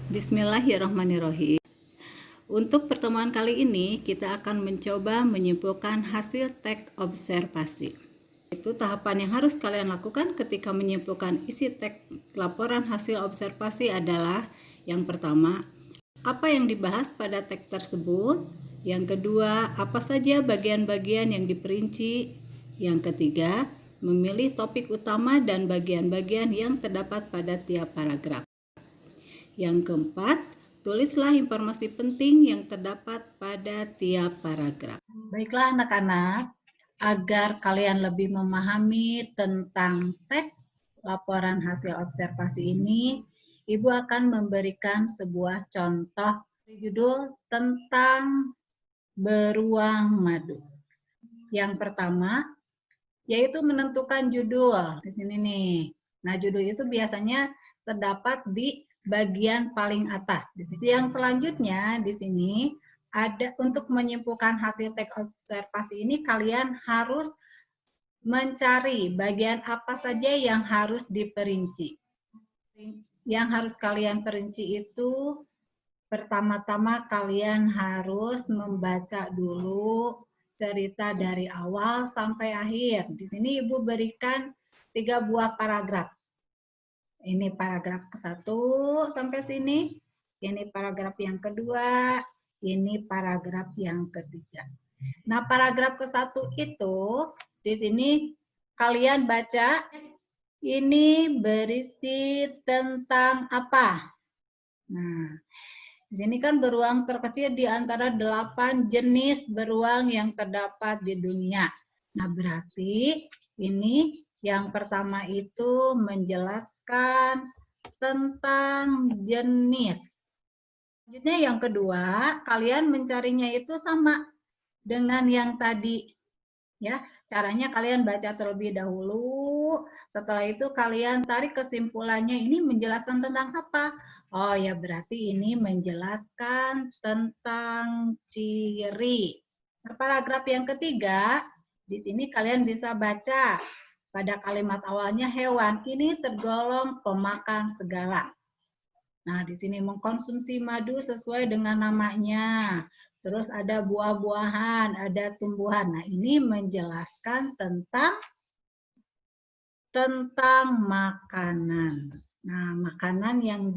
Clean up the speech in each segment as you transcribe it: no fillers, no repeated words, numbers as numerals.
Bismillahirrahmanirrahim. Untuk pertemuan kali ini, kita akan mencoba menyimpulkan hasil teks observasi. Itu tahapan yang harus kalian lakukan ketika menyimpulkan isi teks laporan hasil observasi adalah: yang pertama, apa yang dibahas pada teks tersebut. Yang kedua, apa saja bagian-bagian yang diperinci. Yang ketiga, memilih topik utama dan bagian-bagian yang terdapat pada tiap paragraf. Yang keempat, tulislah informasi penting yang terdapat pada tiap paragraf. Baiklah anak-anak, agar kalian lebih memahami tentang teks laporan hasil observasi ini, Ibu akan memberikan sebuah contoh judul tentang beruang madu. Yang pertama, yaitu menentukan judul. Di sini nih. Nah, judul itu biasanya terdapat di bagian paling atas. Yang selanjutnya di sini ada untuk menyimpulkan hasil teks observasi ini, kalian harus mencari bagian apa saja yang harus diperinci. Yang harus kalian perinci itu, pertama-tama kalian harus membaca dulu cerita dari awal sampai akhir. Di sini Ibu berikan 3 buah paragraf. Ini paragraf ke-1 sampai sini. Ini paragraf yang kedua. Ini paragraf yang ketiga. Nah, paragraf ke-1 itu di sini kalian baca ini berisi tentang apa. Nah, di sini kan beruang terkecil di antara 8 jenis beruang yang terdapat di dunia. Nah, berarti ini yang pertama itu menjelaskan tentang jenis. Selanjutnya yang kedua, kalian mencarinya itu sama dengan yang tadi. Ya, caranya kalian baca terlebih dahulu, setelah itu kalian tarik kesimpulannya, ini menjelaskan tentang apa? Oh ya, berarti ini menjelaskan tentang ciri. Nah, paragraf yang ketiga, di sini kalian bisa baca pada kalimat awalnya, hewan ini tergolong pemakan segala. Nah, di sini mengkonsumsi madu sesuai dengan namanya. Terus ada buah-buahan, ada tumbuhan. Nah, ini menjelaskan tentang makanan. Nah, makanan yang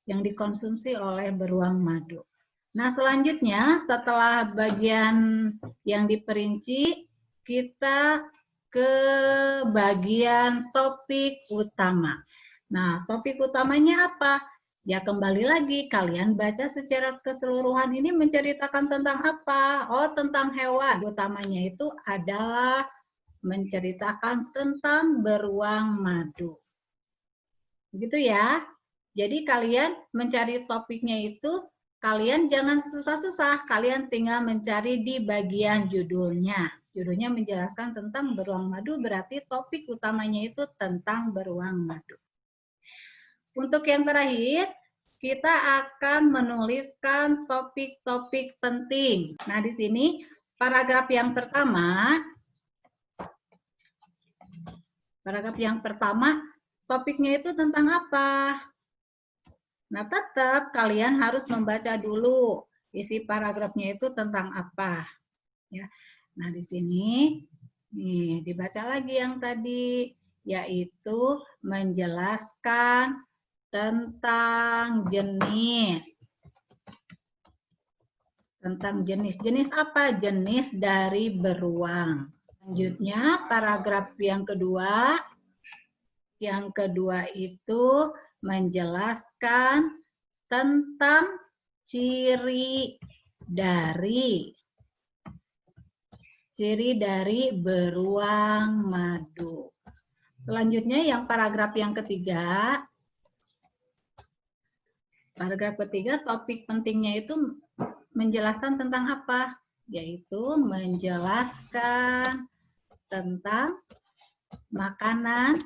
dikonsumsi oleh beruang madu. Nah, selanjutnya setelah bagian yang diperinci, kita ke bagian topik utama. Nah, topik utamanya apa? Ya, kembali lagi, kalian baca secara keseluruhan ini menceritakan tentang apa? Oh, tentang hewan. Utamanya itu adalah menceritakan tentang beruang madu. Begitu ya. Jadi kalian mencari topiknya itu, kalian jangan susah-susah. Kalian tinggal mencari di bagian judulnya. Judulnya menjelaskan tentang beruang madu, berarti topik utamanya itu tentang beruang madu. Untuk yang terakhir, kita akan menuliskan topik-topik penting. Nah, di sini paragraf yang pertama, topiknya itu tentang apa? Nah, tetap kalian harus membaca dulu isi paragrafnya itu tentang apa. Ya. Nah, di sini nih dibaca lagi yang tadi, yaitu menjelaskan tentang jenis. Tentang jenis. Jenis apa? Jenis dari beruang. Selanjutnya, paragraf yang kedua. Yang kedua itu menjelaskan tentang ciri dari beruang madu. Selanjutnya yang paragraf yang ketiga. Paragraf ketiga, topik pentingnya itu menjelaskan tentang apa? Yaitu menjelaskan tentang makanan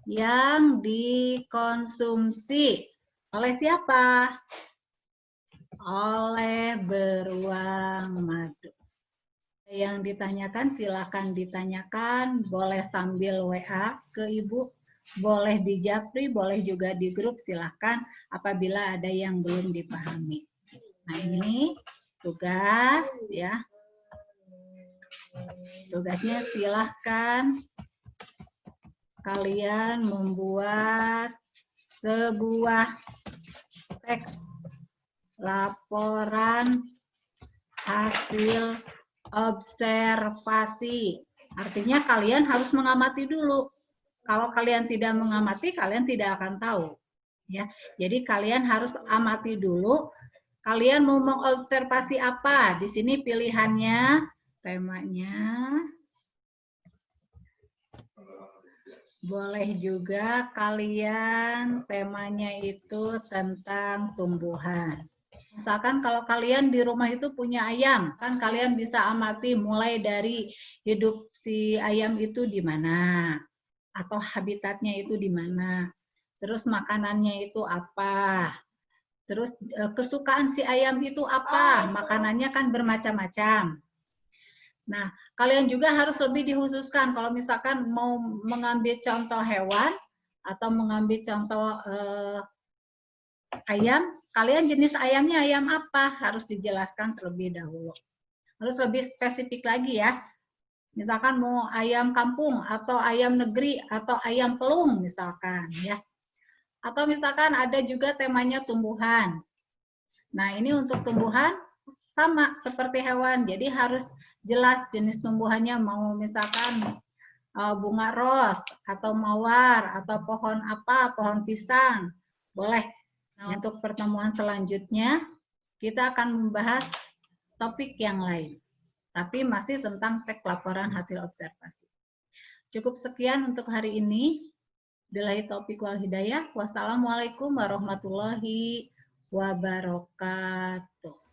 yang dikonsumsi oleh siapa? Oleh beruang madu. Yang ditanyakan silakan ditanyakan, boleh sambil WA ke Ibu Boleh di Japri, boleh juga di grup, silahkan apabila ada yang belum dipahami. Nah, ini tugas ya. Tugasnya silahkan kalian membuat sebuah teks laporan hasil observasi. Artinya kalian harus mengamati dulu. Kalau kalian tidak mengamati, kalian tidak akan tahu. Ya, jadi kalian harus amati dulu. Kalian mau mengobservasi apa? Di sini pilihannya, temanya. Boleh juga kalian temanya itu tentang tumbuhan. Misalkan kalau kalian di rumah itu punya ayam, kan kalian bisa amati mulai dari hidup si ayam itu di mana, atau habitatnya itu di mana, terus makanannya itu apa, terus kesukaan si ayam itu apa, makanannya kan bermacam-macam. Nah, kalian juga harus lebih dikhususkan kalau misalkan mau mengambil contoh hewan atau mengambil contoh ayam, kalian jenis ayamnya ayam apa harus dijelaskan terlebih dahulu. Harus lebih spesifik lagi ya. Misalkan mau ayam kampung atau ayam negeri atau ayam pelung misalkan ya. Atau misalkan ada juga temanya tumbuhan. Nah, ini untuk tumbuhan sama seperti hewan. Jadi harus jelas jenis tumbuhannya, mau misalkan bunga ros atau mawar atau pohon apa, pohon pisang. Boleh. Nah, untuk pertemuan selanjutnya kita akan membahas topik yang lain. Tapi masih tentang teks laporan hasil observasi. Cukup sekian untuk hari ini. Billahi taufiq wal hidayah. Wassalamualaikum warahmatullahi wabarakatuh.